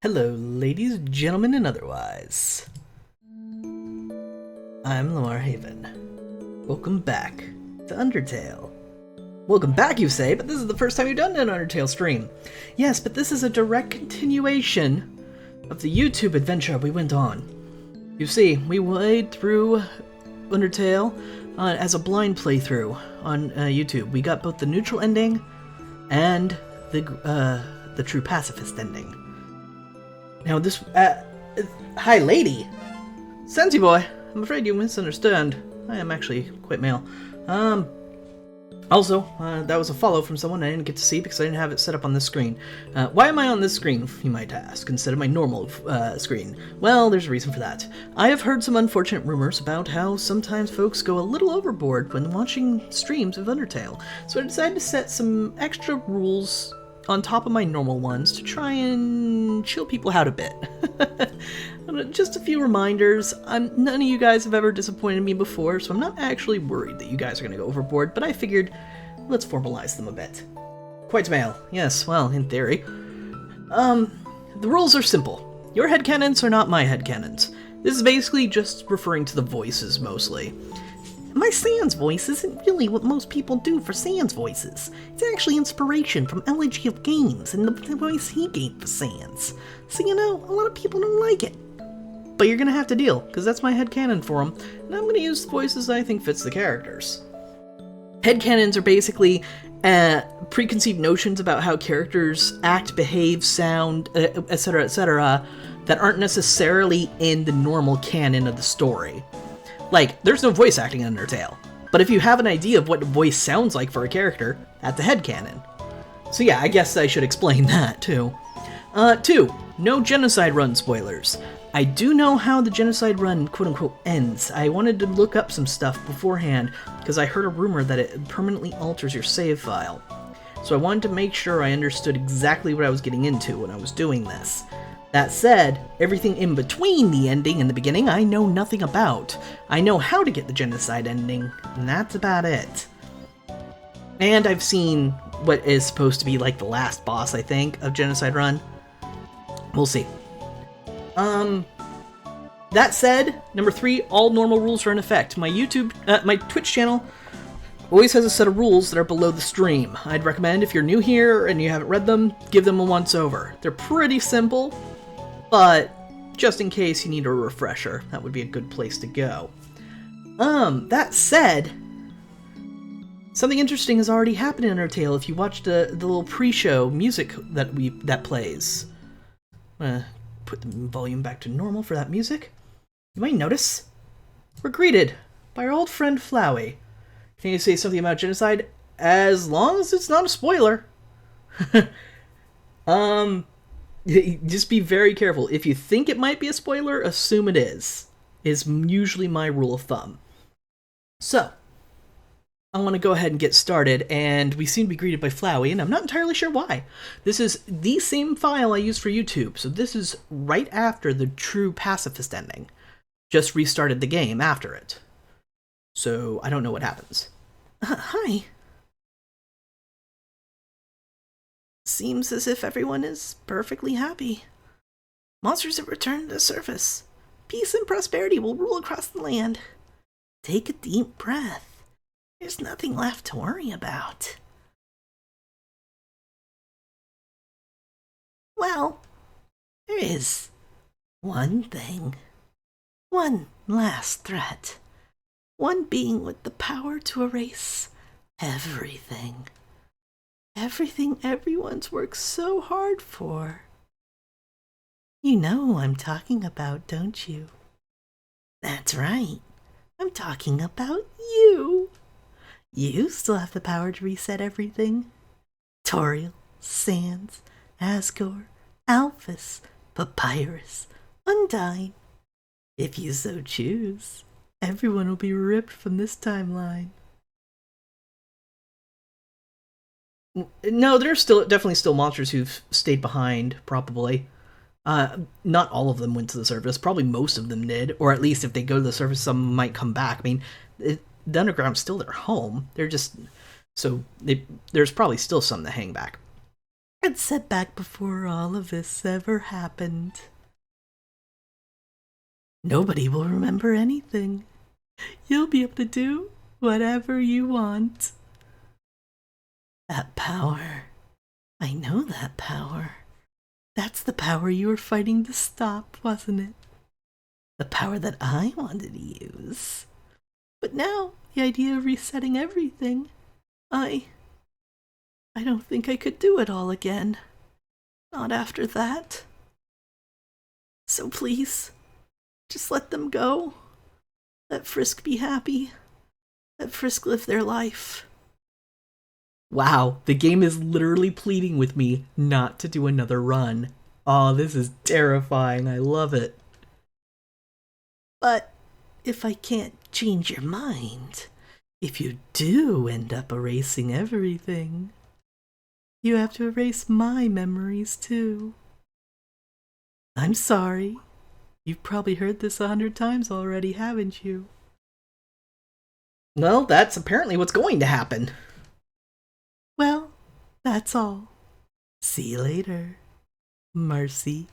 Hello, ladies, gentlemen, and otherwise. I'm Lamar Haven. Welcome back to Undertale. Welcome back, you say, but this is the first time you've done an Undertale stream. Yes, but this is a direct continuation of the YouTube adventure we went on. You see, we played through Undertale as a blind playthrough on YouTube. We got both the neutral ending and the true pacifist ending. Now this, hi lady! Sensi boy, I'm afraid you misunderstand. I am actually quite male. Also, that was a follow from someone I didn't get to see because I didn't have it set up on this screen. Why am I on this screen, you might ask, instead of my normal screen? Well, there's a reason for that. I have heard some unfortunate rumors about how sometimes folks go a little overboard when watching streams of Undertale, so I decided to set some extra rules on top of my normal ones to try and chill people out a bit. Just a few reminders. None of you guys have ever disappointed me before, so I'm not actually worried that you guys are going to go overboard, but I figured let's formalize them a bit. Quite male. Yes, well, in theory. The rules are simple. Your headcanons are not my headcanons. This is basically just referring to the voices, mostly. My Sans voice isn't really what most people do for Sans voices. It's actually inspiration from Elegy of Games and the voice he gave for Sans. So you know, a lot of people don't like it. But you're gonna have to deal, because that's my headcanon for them, and I'm gonna use the voices I think fits the characters. Headcanons are basically preconceived notions about how characters act, behave, sound, etc., that aren't necessarily in the normal canon of the story. Like, there's no voice acting in Undertale, but if you have an idea of what a voice sounds like for a character, that's a headcanon. So yeah, I guess I should explain that, too. 2. No Genocide Run spoilers. I do know how the Genocide Run, quote-unquote, ends. I wanted to look up some stuff beforehand, because I heard a rumor that it permanently alters your save file. So I wanted to make sure I understood exactly what I was getting into when I was doing this. That said, everything in between the ending and the beginning I know nothing about. I know how to get the genocide ending, and that's about it. And I've seen what is supposed to be like the last boss, I think, of Genocide Run. We'll see. That said, number 3, all normal rules are in effect. My Twitch channel always has a set of rules that are below the stream. I'd recommend if you're new here and you haven't read them, give them a once over. They're pretty simple, but just in case you need a refresher, that would be a good place to go. That said, something interesting has already happened in Undertale if you watch the little pre-show music that plays. I'm gonna put the volume back to normal for that music. You might notice we're greeted by our old friend Flowey. Can you say something about genocide? As long as it's not a spoiler. Just be very careful. If you think it might be a spoiler, assume it is. Is usually my rule of thumb. So, I want to go ahead and get started, and we seem to be greeted by Flowey, and I'm not entirely sure why. This is the same file I used for YouTube, so this is right after the true pacifist ending. Just restarted the game after it. So, I don't know what happens. Hi. Seems as if everyone is perfectly happy. Monsters have returned to the surface. Peace and prosperity will rule across the land. Take a deep breath. There's nothing left to worry about. Well, there is one thing. One last threat. One being with the power to erase everything. Everything everyone's worked so hard for. You know who I'm talking about, don't you? That's right. I'm talking about you. You still have the power to reset everything. Toriel, Sans, Asgore, Alphys, Papyrus, Undyne. If you so choose, everyone will be ripped from this timeline. No, there's definitely still monsters who've stayed behind, probably. Not all of them went to the surface. Probably most of them did, or at least if they go to the surface, some might come back. I mean, the underground's still their home. They're just... So, there's probably still some that hang back. and set back before all of this ever happened. Nobody will remember anything. You'll be able to do whatever you want. That power. I know that power. That's the power you were fighting to stop, wasn't it? The power that I wanted to use. But now, the idea of resetting everything, I don't think I could do it all again. Not after that. So please, just let them go. Let Frisk be happy. Let Frisk live their life. Wow, the game is literally pleading with me not to do another run. Oh, this is terrifying. I love it. But if I can't change your mind, if you do end up erasing everything, you have to erase my memories too. I'm sorry. You've probably heard this 100 times already, haven't you? Well, that's apparently what's going to happen. Well, that's all. See you later, Marcy.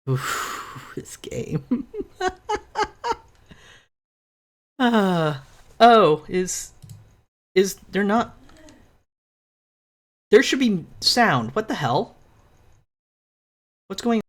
Oof, this game. Oh, is there not... There should be sound. What the hell? What's going on?